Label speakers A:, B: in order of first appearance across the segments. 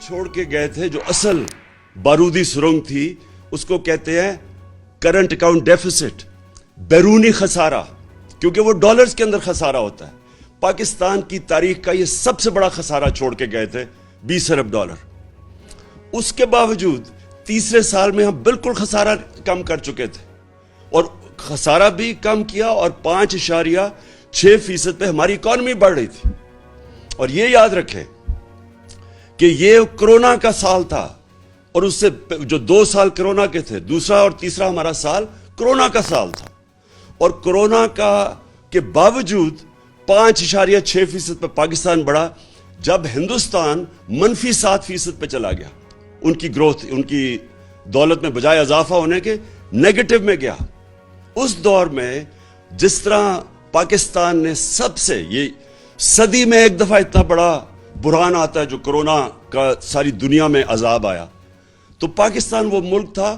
A: چھوڑ کے گئے تھے جو اصل بارودی سرنگ تھی، اس کو کہتے ہیں کرنٹ اکاؤنٹ ڈیفیسٹ، بیرونی خسارہ، کیونکہ وہ ڈالرز کے اندر خسارہ ہوتا ہے۔ پاکستان کی تاریخ کا یہ سب سے بڑا خسارہ چھوڑ کے گئے تھے، 20 ارب ڈالر۔ اس کے باوجود تیسرے سال میں ہم بالکل خسارہ کم کر چکے تھے، اور خسارہ بھی کم کیا، اور 5.6% پہ ہماری اکانومی بڑھ رہی تھی۔ اور یہ یاد رکھیں کہ یہ کرونا کا سال تھا، اور اس سے جو 2 سال کرونا کے تھے، دوسرا اور تیسرا ہمارا سال کرونا کا سال تھا، اور کرونا کا کے باوجود 5.6% پہ پاکستان بڑھا، جب ہندوستان -7% پہ چلا گیا، ان کی گروتھ، ان کی دولت میں بجائے اضافہ ہونے کے نیگیٹو میں گیا۔ اس دور میں جس طرح پاکستان نے سب سے، یہ صدی میں ایک دفعہ اتنا بڑا بحران آتا ہے جو کرونا کا ساری دنیا میں عذاب آیا، تو پاکستان وہ ملک تھا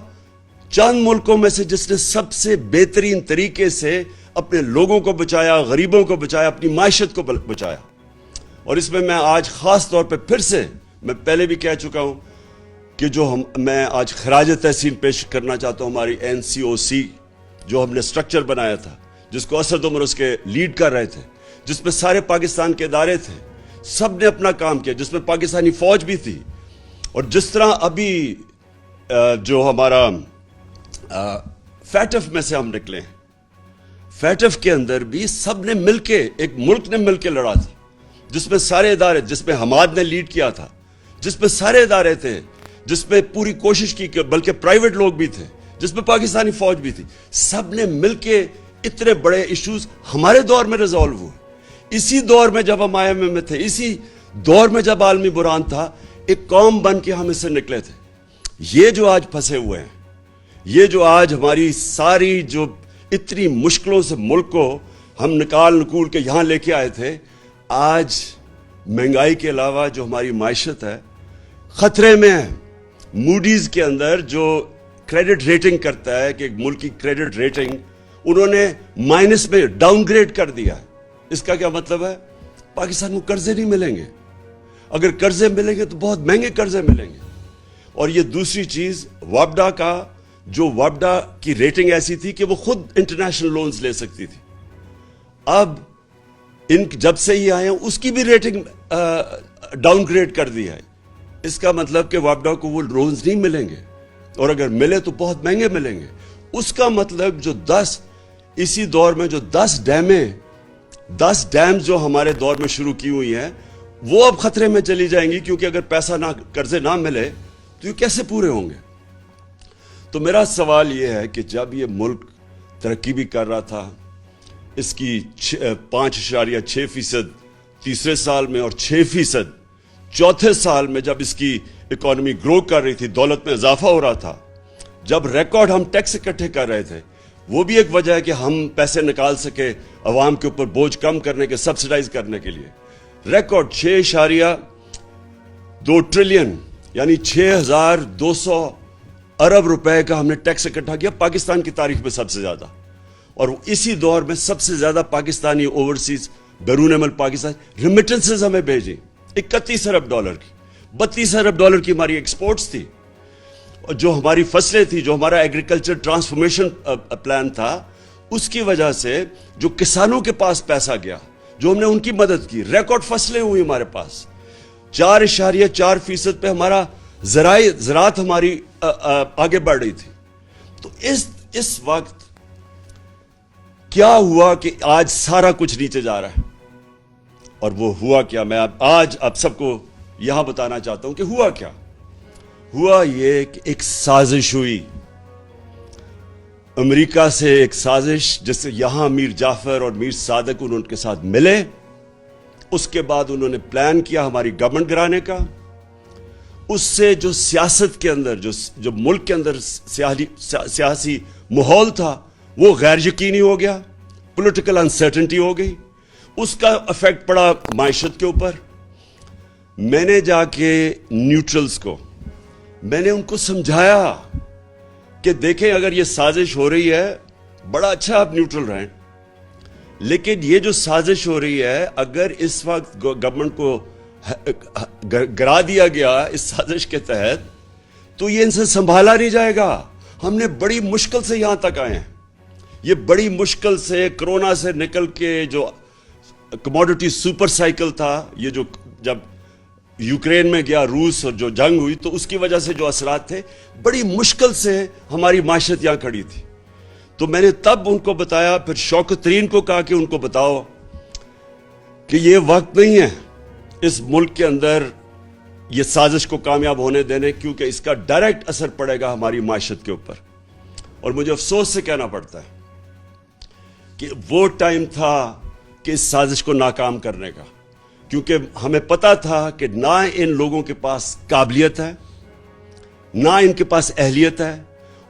A: چند ملکوں میں سے جس نے سب سے بہترین طریقے سے اپنے لوگوں کو بچایا، غریبوں کو بچایا، اپنی معیشت کو بچایا۔ اور اس میں میں آج خاص طور پہ پھر سے، میں پہلے بھی کہہ چکا ہوں کہ میں آج خراج تحسین پیش کرنا چاہتا ہوں ہماری NCOC، جو ہم نے سٹرکچر بنایا تھا، جس کو اسد عمر اس کے لیڈ کر رہے تھے، جس میں سارے پاکستان کے ادارے تھے، سب نے اپنا کام کیا، جس میں پاکستانی فوج بھی تھی۔ اور جس طرح ابھی جو ہمارا فیٹف میں سے ہم نکلے ہیں، فیٹف کے اندر بھی سب نے مل کے، ایک ملک نے مل کے لڑا تھا، جس میں سارے ادارے، جس میں حماد نے لیڈ کیا تھا، جس میں سارے ادارے تھے، جس میں پوری کوشش کی، بلکہ پرائیویٹ لوگ بھی تھے، جس میں پاکستانی فوج بھی تھی، سب نے مل کے اتنے بڑے ایشوز ہمارے دور میں ریزالو ہوئے۔ اسی دور میں جب ہم IMF میں تھے، اسی دور میں جب عالمی بحران تھا، ایک قوم بن کے ہم اس سے نکلے تھے۔ یہ جو آج پھنسے ہوئے ہیں، یہ جو آج ہماری ساری جو اتنی مشکلوں سے ملک کو ہم نکول کے یہاں لے کے آئے تھے، آج مہنگائی کے علاوہ جو ہماری معیشت ہے خطرے میں ہے۔ موڈیز کے اندر جو کریڈٹ ریٹنگ کرتا ہے کہ ایک ملک کی کریڈٹ ریٹنگ انہوں نے مائنس میں ڈاؤن گریڈ کر دیا ہے۔ اس کا کیا مطلب ہے؟ پاکستان کو قرضے نہیں ملیں گے، اگر قرضے ملیں گے تو بہت مہنگے قرضے ملیں گے۔ اور یہ دوسری چیز، وابڈا کا جو وابڈا کی ریٹنگ ایسی تھی کہ وہ خود انٹرنیشنل لونز لے سکتی تھی، اب جب سے یہ آئے ہیں اس کی بھی ریٹنگ ڈاؤن گریڈ کر دی ہے۔ اس کا مطلب کہ وابڈا کو وہ لونز نہیں ملیں گے، اور اگر ملے تو بہت مہنگے ملیں گے۔ اس کا مطلب جو اسی دور میں جو 10 ڈیمز جو ہمارے دور میں شروع کی ہوئی ہیں، وہ اب خطرے میں چلی جائیں گی، کیونکہ اگر پیسہ قرضے نہ ملے تو یہ کیسے پورے ہوں گے؟ تو میرا سوال یہ ہے کہ جب یہ ملک ترقی بھی کر رہا تھا، اس کی 5.6% تیسرے سال میں، اور 6% چوتھے سال میں، جب اس کی اکانومی گرو کر رہی تھی، دولت میں اضافہ ہو رہا تھا، جب ریکارڈ ہم ٹیکس اکٹھے کر رہے تھے، وہ بھی ایک وجہ ہے کہ ہم پیسے نکال سکے عوام کے اوپر بوجھ کم کرنے کے، سبسیڈائز کرنے کے لیے۔ ریکارڈ 6.2 ٹریلین یعنی 6,200 ارب روپے کا ہم نے ٹیکس اکٹھا کیا، پاکستان کی تاریخ میں سب سے زیادہ۔ اور اسی دور میں سب سے زیادہ پاکستانی اوورسیز، بیرون ملک پاکستان ریمیٹنسز ہمیں بھیجیں، 31 ارب ڈالر کی، 32 ارب ڈالر کی ہماری ایکسپورٹس تھی۔ جو ہماری فصلیں تھی، جو ہمارا ایگریکلچر ٹرانسفارمیشن پلان تھا، اس کی وجہ سے جو کسانوں کے پاس پیسہ گیا، جو ہم نے ان کی مدد کی، ریکارڈ فصلیں ہوئی ہمارے پاس، 4.4% پہ ہمارا زراعت ہماری آگے بڑھ رہی تھی۔ تو اس وقت کیا ہوا کہ آج سارا کچھ نیچے جا رہا ہے؟ اور وہ ہوا کیا، میں آج آپ سب کو یہاں بتانا چاہتا ہوں کہ ہوا کیا۔ ہوا یہ کہ ایک سازش ہوئی امریکہ سے، ایک سازش جس سے یہاں میر جعفر اور میر صادق ان کے ساتھ ملے، اس کے بعد انہوں نے پلان کیا ہماری گورنمنٹ گرانے کا۔ اس سے جو سیاست کے اندر، جو ملک کے اندر سیاسی ماحول تھا، وہ غیر یقینی ہو گیا، پولیٹیکل انسرٹنٹی ہو گئی، اس کا افیکٹ پڑا معیشت کے اوپر۔ میں نے جا کے نیوٹرلز کو، میں نے ان کو سمجھایا کہ دیکھیں اگر یہ سازش ہو رہی ہے، بڑا اچھا آپ نیوٹرل رہیں، لیکن یہ جو سازش ہو رہی ہے، اگر اس وقت گورنمنٹ کو گرا دیا گیا اس سازش کے تحت، تو یہ ان سے سنبھالا نہیں جائے گا. ہم نے بڑی مشکل سے یہاں تک آئے ہیں. یہ بڑی مشکل سے کرونا سے نکل کے جو کموڈٹی سپر سائیکل تھا، یہ جو جب یوکرین میں گیا روس اور جو جنگ ہوئی تو اس کی وجہ سے جو اثرات تھے، بڑی مشکل سے ہماری معیشت یہاں کھڑی تھی. تو میں نے تب ان کو بتایا، پھر شوکت ترین کو کہا کہ ان کو بتاؤ کہ یہ وقت نہیں ہے اس ملک کے اندر یہ سازش کو کامیاب ہونے دینے، کیونکہ اس کا ڈائریکٹ اثر پڑے گا ہماری معیشت کے اوپر. اور مجھے افسوس سے کہنا پڑتا ہے کہ وہ ٹائم تھا کہ اس سازش کو ناکام کرنے کا، کیونکہ ہمیں پتا تھا کہ نہ ان لوگوں کے پاس قابلیت ہے، نہ ان کے پاس اہلیت ہے،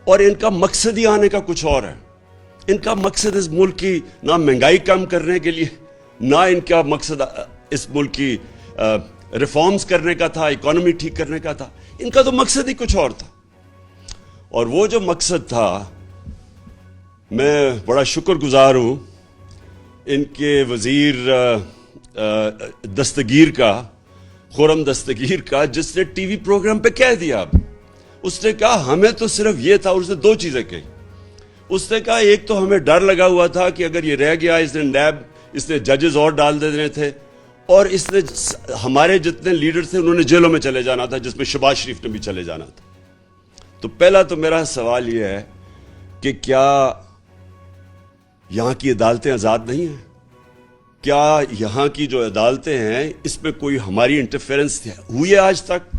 A: اور ان کا مقصد ہی آنے کا کچھ اور ہے. ان کا مقصد اس ملک کی نہ مہنگائی کم کرنے کے لیے، نہ ان کا مقصد اس ملک کی ریفارمز کرنے کا تھا، اکانومی ٹھیک کرنے کا تھا. ان کا تو مقصد ہی کچھ اور تھا. اور وہ جو مقصد تھا، میں بڑا شکر گزار ہوں ان کے وزیر دستگیر کا، خرم دستگیر کا، جس نے ٹی وی پروگرام پہ کہہ دیا. اب اس نے کہا ہمیں تو صرف یہ تھا، اور اس نے دو چیزیں کہی. اس نے کہا ایک تو ہمیں ڈر لگا ہوا تھا کہ اگر یہ رہ گیا، اس نے نیب، اس نے ججز اور ڈال دینے تھے، اور اس نے ہمارے جتنے لیڈر تھے انہوں نے جیلوں میں چلے جانا تھا، جس میں شہباز شریف نے بھی چلے جانا تھا. تو پہلا تو میرا سوال یہ ہے کہ کیا یہاں کی عدالتیں آزاد نہیں ہیں؟ کیا یہاں کی جو عدالتیں ہیں اس میں کوئی ہماری انٹرفیرنس ہوئی ہے آج تک؟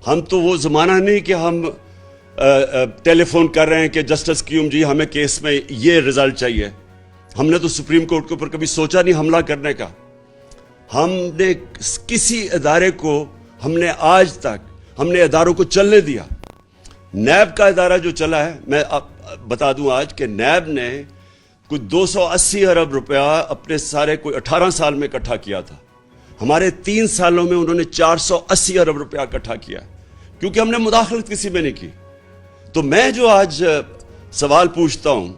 A: ہم تو وہ زمانہ نہیں کہ ہم ٹیلی فون کر رہے ہیں کہ جسٹس کیوم جی ہمیں کیس میں یہ رزلٹ چاہیے. ہم نے تو سپریم کورٹ کے اوپر کبھی سوچا نہیں حملہ کرنے کا. ہم نے کسی ادارے کو، ہم نے آج تک ہم نے اداروں کو چلنے دیا. نیب کا ادارہ جو چلا ہے، میں بتا دوں آج کہ نیب نے کوئی 280 ارب روپیہ اپنے سارے کوئی 18 سال میں اکٹھا کیا تھا. ہمارے 3 سالوں میں انہوں نے 480 ارب روپیہ اکٹھا کیا، کیونکہ ہم نے مداخلت کسی میں نہیں کی. تو میں جو آج سوال پوچھتا ہوں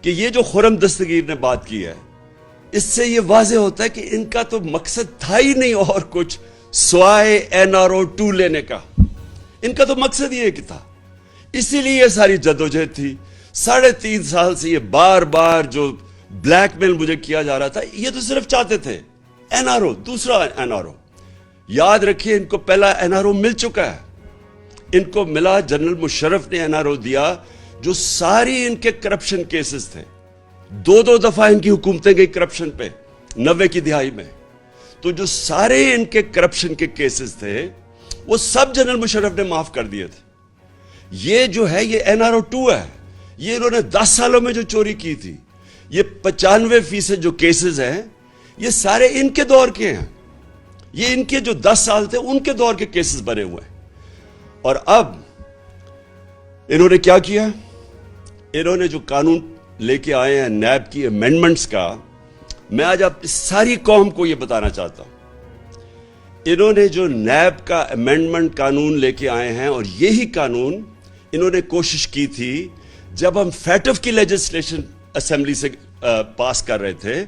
A: کہ یہ جو خرم دستگیر نے بات کی ہے، اس سے یہ واضح ہوتا ہے کہ ان کا تو مقصد تھا ہی نہیں اور کچھ سوائے NRO2 لینے کا. ان کا تو مقصد یہ تھا. اسی لیے یہ ساری جدوجہد تھی. 3.5 سال سے یہ بار بار جو بلیک میل مجھے کیا جا رہا تھا، یہ تو صرف چاہتے تھے NRO، دوسرا NRO. یاد رکھیے ان کو پہلا NRO مل چکا ہے. ان کو ملا، جنرل مشرف نے NRO دیا، جو ساری ان کے کرپشن کیسز تھے. 2 دفعہ ان کی حکومتیں گئی کرپشن پہ 90 کی دہائی میں. تو جو سارے ان کے کرپشن کے کیسز تھے وہ سب جنرل مشرف نے معاف کر دیے تھے. یہ جو ہے یہ NRO2 ہے. یہ انہوں نے 10 سالوں میں جو چوری کی تھی، یہ 95% جو کیسز ہیں یہ سارے ان کے دور کے ہیں. یہ ان کے جو 10 سال تھے ان کے دور کے کیسز بنے ہوئے ہیں. اور اب انہوں نے کیا کیا؟ انہوں نے جو قانون لے کے آئے ہیں نیب کی امینڈمنٹس کا، میں آج آپ ساری قوم کو یہ بتانا چاہتا ہوں. انہوں نے جو نیب کا امینڈمنٹ قانون لے کے آئے ہیں، اور یہی قانون انہوں نے کوشش کی تھی جب ہم فیٹف کی لیجسلیشن اسمبلی سے پاس کر رہے تھے،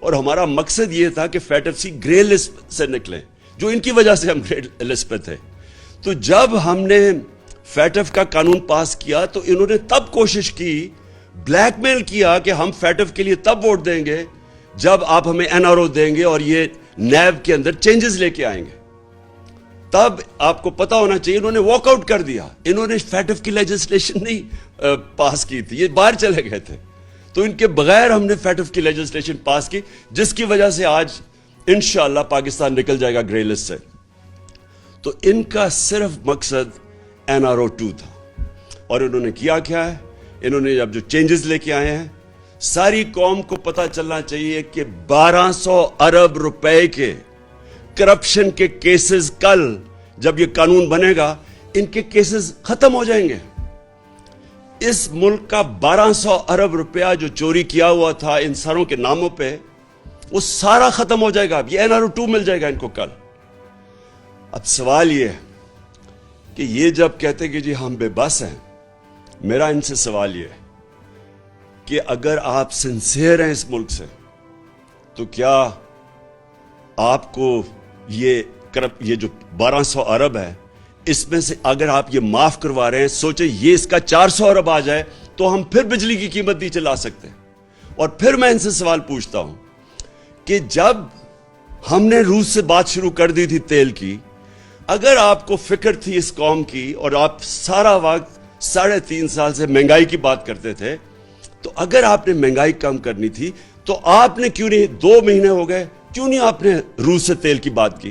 A: اور ہمارا مقصد یہ تھا کہ فیٹف سی گرے لسٹ سے نکلیں، جو ان کی وجہ سے ہم گرے لسٹ پہ تھے. تو جب ہم نے فیٹف کا قانون پاس کیا تو انہوں نے تب کوشش کی، بلیک میل کیا کہ ہم فیٹف کے لیے تب ووٹ دیں گے جب آپ ہمیں NRO دیں گے اور یہ نیب کے اندر چینجز لے کے آئیں گے. تب آپ کو پتا ہونا چاہیے انہوں نے واک آؤٹ کر دیا. انہوں نے فیٹف کی لیجسلیشن نہیں پاس کی تھی، یہ باہر چلے گئے تھے. تو ان کے بغیر ہم نے فیٹف کی لیجسلیشن پاس کی، جس کی وجہ سے آج انشاءاللہ پاکستان نکل جائے گا گرے لسٹ سے. تو ان کا صرف مقصد NRO2 تھا. اور انہوں نے کیا ہے؟ انہوں نے جب جو چینجز لے کے آئے ہیں، ساری قوم کو پتا چلنا چاہیے کہ 1200 ارب روپے کے کرپشن کے کیسز کل جب یہ قانون بنے گا ان کے کیسز ختم ہو جائیں گے. اس ملک کا 1200 ارب روپیہ جو چوری کیا ہوا تھا ان سروں کے ناموں پہ، وہ سارا ختم ہو جائے گا. یہ NRO2 مل جائے گا ان کو کل. اب سوال یہ ہے کہ یہ جب کہتے کہ جی ہم بے بس ہیں، میرا ان سے سوال یہ ہے کہ اگر آپ سنسیئر ہیں اس ملک سے، تو کیا آپ کو یہ جو 1200 ارب ہے، اس میں سے اگر آپ یہ معاف کروا رہے ہیں، سوچیں یہ اس کا 400 ارب آ جائے تو ہم پھر بجلی کی قیمت نیچے لا سکتے ہیں۔ اور پھر میں ان سے سوال پوچھتا ہوں کہ جب ہم نے روس سے بات شروع کر دی تھی تیل کی، اگر آپ کو فکر تھی اس قوم کی اور آپ سارا وقت 3.5 سال سے مہنگائی کی بات کرتے تھے، تو اگر آپ نے مہنگائی کم کرنی تھی تو آپ نے کیوں نہیں 2 مہینے ہو گئے، کیوں نہیں آپ نے روس سے تیل کی بات کی؟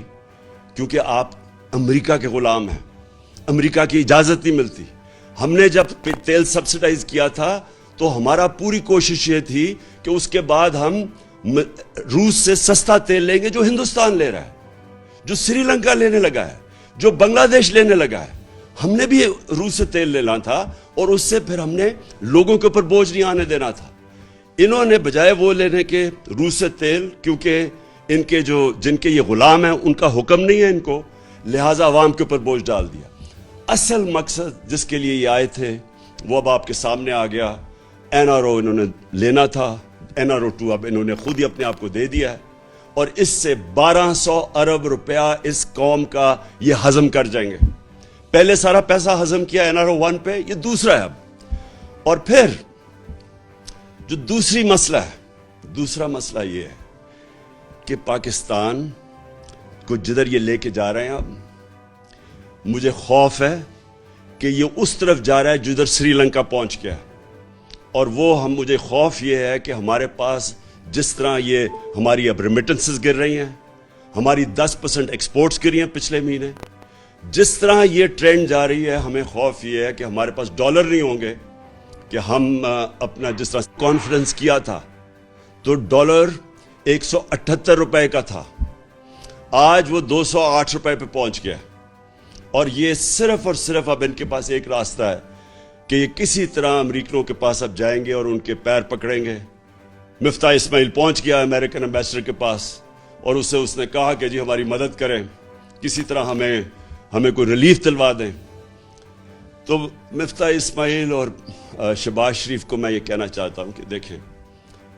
A: کیونکہ آپ امریکہ کے غلام ہیں، امریکہ کی اجازت نہیں ملتی۔ ہم نے جب تیل سبسڈائز کیا تھا تو ہمارا پوری کوشش یہ تھی کہ اس کے بعد ہم روس سے سستا تیل لیں گے جو ہندوستان لے رہا ہے، جو سری لنکا لینے لگا ہے، جو بنگلہ دیش لینے لگا ہے۔ ہم نے بھی روس سے تیل لینا تھا اور اس سے پھر ہم نے لوگوں کے اوپر بوجھ نہیں آنے دینا تھا۔ انہوں نے بجائے وہ لینے کے روس سے تیل، کیونکہ ان کے جن کے یہ غلام ہیں ان کا حکم نہیں ہے ان کو، لہٰذا عوام کے اوپر بوجھ ڈال دیا۔ اصل مقصد جس کے لیے یہ آئے تھے وہ اب آپ کے سامنے آ گیا۔ NRO انہوں نے لینا تھا، NRO2 اب انہوں نے خود ہی اپنے آپ کو دے دیا ہے، اور اس سے 1200 ارب روپیہ اس قوم کا یہ ہضم کر جائیں گے۔ پہلے سارا پیسہ ہضم کیا NRO1 پہ، یہ دوسرا ہے اب۔ اور پھر جو دوسرا مسئلہ یہ ہے کہ پاکستان کو جدھر یہ لے کے جا رہے ہیں، اب مجھے خوف ہے کہ یہ اس طرف جا رہا ہے جدھر سری لنکا پہنچ گیا، اور مجھے خوف یہ ہے کہ ہمارے پاس جس طرح یہ ہماری اب ریمیٹنسز گر رہی ہیں، ہماری 10% ایکسپورٹس گری ہیں پچھلے مہینے، جس طرح یہ ٹرینڈ جا رہی ہے، ہمیں خوف یہ ہے کہ ہمارے پاس ڈالر نہیں ہوں گے کہ ہم اپنا جس طرح کانفرنس کیا تھا تو ڈالر 178 روپے کا تھا، آج وہ 208 روپے پہ پہنچ گیا، اور یہ صرف اور صرف اب ان کے پاس ایک راستہ ہے کہ یہ کسی طرح امریکنوں کے پاس اب جائیں گے اور ان کے پیر پکڑیں گے۔ مفتاح اسماعیل پہنچ گیا امریکن ایمبیسڈر کے پاس، اور اس نے کہا کہ جی ہماری مدد کریں، کسی طرح ہمیں کوئی ریلیف دلوا دیں۔ تو مفتاح اسماعیل اور شہباز شریف کو میں یہ کہنا چاہتا ہوں کہ دیکھیں،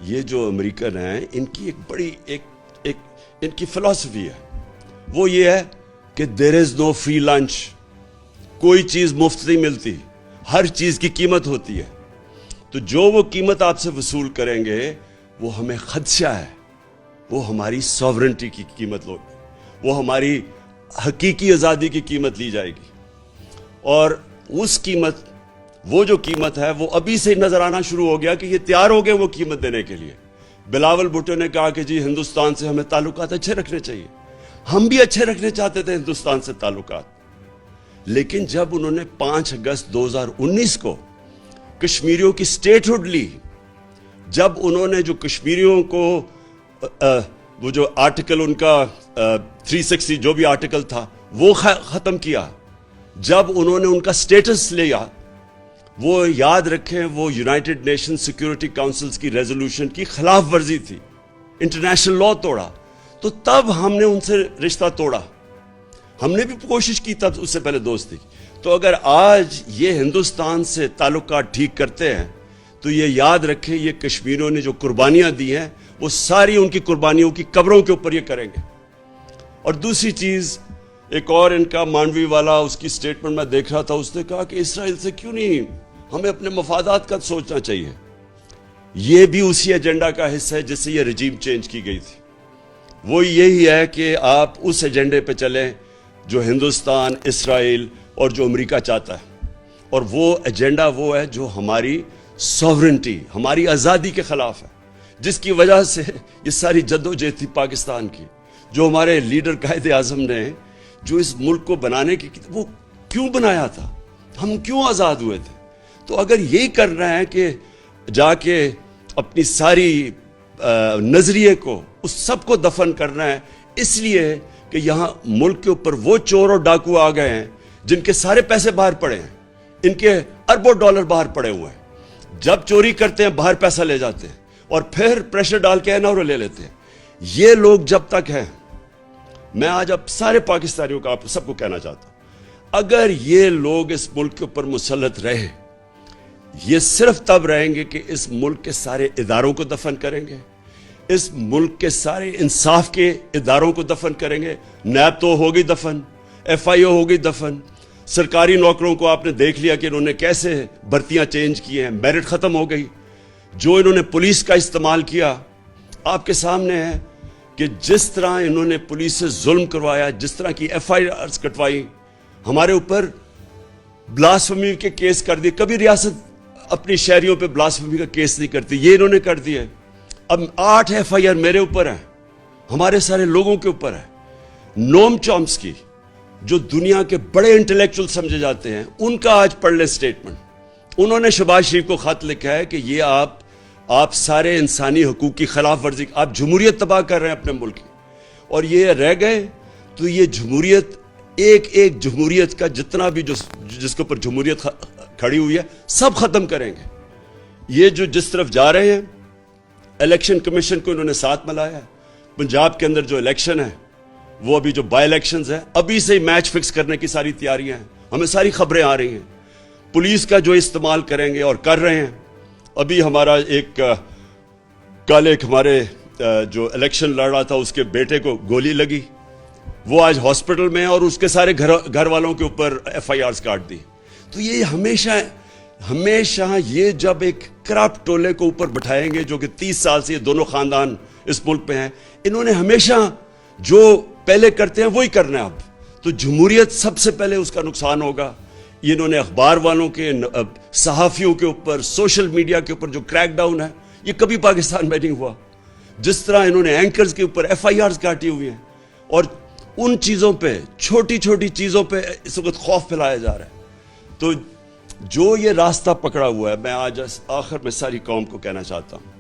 A: یہ جو امریکن ہیں ان کی ایک بڑی ان کی فلسفی ہے، وہ یہ ہے کہ دیر از نو فری لنچ، کوئی چیز مفت نہیں ملتی، ہر چیز کی قیمت ہوتی ہے۔ تو جو وہ قیمت آپ سے وصول کریں گے وہ ہمیں خدشہ ہے، وہ ہماری ساورنٹی کی قیمت لوگی، وہ ہماری حقیقی آزادی کی قیمت لی جائے گی، اور اس قیمت، وہ جو قیمت ہے وہ ابھی سے نظر آنا شروع ہو گیا کہ یہ تیار ہو گئے وہ قیمت دینے کے لیے۔ بلاول بھٹو نے کہا کہ جی ہندوستان سے ہمیں تعلقات اچھے رکھنے چاہیے، ہم بھی اچھے رکھنے چاہتے تھے ہندوستان سے تعلقات، لیکن جب انہوں نے 5 اگست 2019 کو کشمیریوں کی سٹیٹ ہوڈ لی، جب انہوں نے جو کشمیریوں کو وہ جو آرٹیکل ان کا 360 جو بھی آرٹیکل تھا وہ ختم کیا، جب انہوں نے ان کا سٹیٹس لیا، وہ یاد رکھیں وہ یونائٹڈ نیشن سیکیورٹی کاؤنسلز کی ریزولوشن کی خلاف ورزی تھی، انٹرنیشنل لا توڑا، تو تب ہم نے ان سے رشتہ توڑا، ہم نے بھی کوشش کی تب اس سے پہلے دوستی کی۔ تو اگر آج یہ ہندوستان سے تعلقات ٹھیک کرتے ہیں تو یہ یاد رکھیں یہ کشمیریوں نے جو قربانیاں دی ہیں وہ ساری ان کی قربانیوں کی قبروں کے اوپر یہ کریں گے۔ اور دوسری چیز، ایک اور ان کا مانڈوی والا، اس کی سٹیٹمنٹ میں دیکھ رہا تھا، اس نے کہا کہ اسرائیل سے کیوں نہیں، ہمیں اپنے مفادات کا سوچنا چاہیے۔ یہ بھی اسی ایجنڈا کا حصہ ہے جس سے یہ رجیم چینج کی گئی تھی، وہ یہی ہے کہ آپ اس ایجنڈے پہ چلیں جو ہندوستان، اسرائیل اور جو امریکہ چاہتا ہے، اور وہ ایجنڈا وہ ہے جو ہماری سوورنٹی، ہماری آزادی کے خلاف ہے، جس کی وجہ سے یہ ساری جدوجہد تھی پاکستان کی، جو ہمارے لیڈر قائد اعظم نے جو اس ملک کو بنانے کی وہ کیوں بنایا تھا، ہم کیوں آزاد ہوئے تھے۔ تو اگر یہی کرنا ہے کہ جا کے اپنی ساری نظریے کو، اس سب کو دفن کرنا ہے، اس لیے کہ یہاں ملک کے اوپر وہ چور اور ڈاکو آ گئے ہیں جن کے سارے پیسے باہر پڑے ہیں، ان کے اربوں ڈالر باہر پڑے ہوئے ہیں، جب چوری کرتے ہیں باہر پیسہ لے جاتے ہیں اور پھر پریشر ڈال کے NRO لے لیتے ہیں۔ یہ لوگ جب تک ہیں، میں آج اب سارے پاکستانیوں کا آپ سب کو کہنا چاہتا ہوں، اگر یہ لوگ اس ملک کے اوپر مسلط رہے، یہ صرف تب رہیں گے کہ اس ملک کے سارے اداروں کو دفن کریں گے، اس ملک کے سارے انصاف کے اداروں کو دفن کریں گے. نیب تو ہوگی دفن, ایف آئی او ہوگی دفن, سرکاری نوکروں کو آپ نے دیکھ لیا کہ انہوں نے کیسے بھرتیاں چینج کی ہیں, میرٹ ختم ہو گئی. جو انہوں نے پولیس کا استعمال کیا آپ کے سامنے ہے کہ جس طرح انہوں نے پولیس سے ظلم کروایا, جس طرح کی ایف آئی آرز کٹوائی, ہمارے اوپر بلاسفیمی کے کیس کر دیے. کبھی ریاست اپنی شہریوں پہ بلاسفیمی کا کیس نہیں کرتی, یہ انہوں نے کر دیا. اب 8 ایف آئی آر میرے اوپر ہیں, ہمارے سارے لوگوں کے اوپر ہے. نوم چومسکی جو دنیا کے بڑے انٹلیکچوئل سمجھے جاتے ہیں, ان کا آج پڑھ لیں اسٹیٹمنٹ. انہوں نے شہباز شریف کو خط لکھا ہے کہ یہ آپ سارے انسانی حقوق کی خلاف ورزی, آپ جمہوریت تباہ کر رہے ہیں اپنے ملک کی, اور یہ رہ گئے تو یہ جمہوریت, ایک جمہوریت کا جتنا بھی جس کے اوپر جمہوریت کھڑی ہوئی ہے سب ختم کریں گے. یہ جو جس طرف جا رہے ہیں, الیکشن کمیشن کو انہوں نے ساتھ ملایا ہے. پنجاب کے اندر جو الیکشن ہے وہ ابھی جو بائی الیکشنز ہیں, ابھی سے ہی میچ فکس کرنے کی ساری تیاریاں ہیں, ہمیں ساری خبریں آ رہی ہیں. پولیس کا جو استعمال کریں گے اور کر رہے ہیں. ابھی ہمارا کل ایک ہمارے جو الیکشن لڑ رہا تھا اس کے بیٹے کو گولی لگی, وہ آج ہاسپٹل میں ہے, اور اس کے سارے گھر والوں کے اوپر ایف آئی آرز کاٹ دی. تو یہ ہمیشہ یہ جب ایک کرپٹ ٹولے کو اوپر بٹھائیں گے, جو کہ 30 سال سے یہ دونوں خاندان اس ملک پہ ہیں, انہوں نے ہمیشہ جو پہلے کرتے ہیں وہی کرنا ہے. اب تو جمہوریت سب سے پہلے اس کا نقصان ہوگا. انہوں نے اخبار والوں کے, صحافیوں کے اوپر, سوشل میڈیا کے اوپر جو کریک ڈاؤن ہے, یہ کبھی پاکستان میں نہیں ہوا. جس طرح انہوں نے اینکرز کے اوپر ایف آئی آرز کاٹی ہوئی ہیں, اور ان چیزوں پہ, چھوٹی چھوٹی چیزوں پہ اس وقت خوف پھیلایا جا رہا ہے. تو جو یہ راستہ پکڑا ہوا ہے, میں آج آخر میں ساری قوم کو کہنا چاہتا ہوں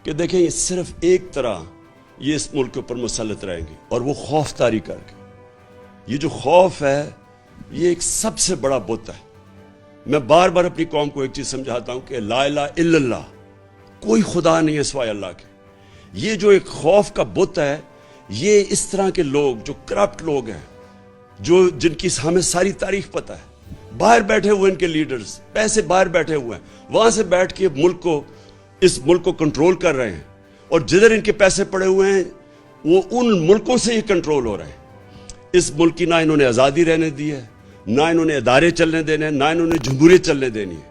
A: کہ دیکھیں, یہ صرف ایک طرح یہ اس ملک کے اوپر مسلط رہیں گے, اور وہ خوف طاری کر کے. یہ جو خوف ہے یہ ایک سب سے بڑا بت ہے. میں بار بار اپنی قوم کو ایک چیز سمجھاتا ہوں کہ لا الہ الا اللہ, کوئی خدا نہیں ہے سوائے اللہ کے. یہ جو ایک خوف کا بت ہے, یہ اس طرح کے لوگ جو کرپٹ لوگ ہیں, جن کی ہمیں ساری تاریخ پتہ ہے, باہر بیٹھے ہوئے ان کے لیڈرز, پیسے باہر بیٹھے ہوئے ہیں, وہاں سے بیٹھ کے اس ملک کو کنٹرول کر رہے ہیں, اور جدھر ان کے پیسے پڑے ہوئے ہیں وہ ان ملکوں سے ہی کنٹرول ہو رہے ہیں. اس ملک کی نہ انہوں نے آزادی رہنے دی ہے, نہ انہوں نے ادارے چلنے دینے ہیں, نہ انہوں نے جمہوریت چلنے دینی ہے.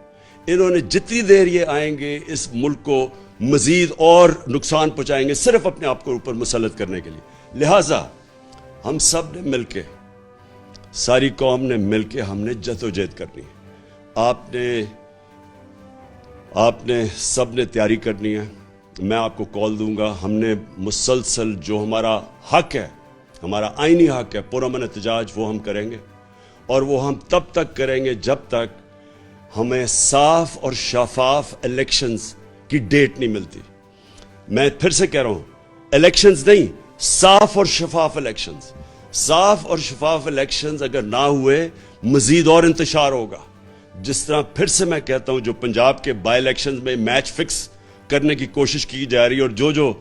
A: انہوں نے جتنی دیر یہ آئیں گے اس ملک کو مزید اور نقصان پہنچائیں گے, صرف اپنے آپ کو اوپر مسلط کرنے کے لیے. لہٰذا ہم سب نے مل کے, ساری قوم نے مل کے ہم نے جدوجہد کرنی ہے. آپ نے سب نے تیاری کرنی ہے. میں آپ کو کال دوں گا. ہم نے مسلسل جو ہمارا حق ہے, ہمارا آئینی حق ہے پرامن احتجاج, وہ ہم کریں گے, اور وہ ہم تب تک کریں گے جب تک ہمیں صاف اور شفاف الیکشنز کی ڈیٹ نہیں ملتی. میں پھر سے کہہ رہا ہوں, الیکشنز نہیں, صاف اور شفاف الیکشنز. صاف اور شفاف الیکشنز اگر نہ ہوئے, مزید اور انتشار ہوگا. جس طرح پھر سے میں کہتا ہوں, جو پنجاب کے بائی الیکشنز میں میچ فکس کرنے کی کوشش کی جا رہی ہے, اور جو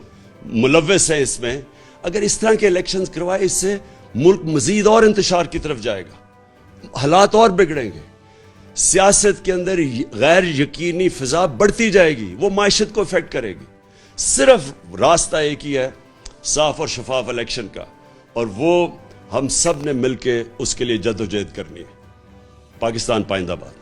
A: ملوث ہے اس میں, اگر اس طرح کے الیکشنز کروائے, اس سے ملک مزید اور انتشار کی طرف جائے گا, حالات اور بگڑیں گے. سیاست کے اندر غیر یقینی فضا بڑھتی جائے گی, وہ معیشت کو افیکٹ کرے گی. صرف راستہ ایک ہی ہے, صاف اور شفاف الیکشن کا, اور وہ ہم سب نے مل کے اس کے لیے جدوجہد کرنی ہے. پاکستان پائندہ باد.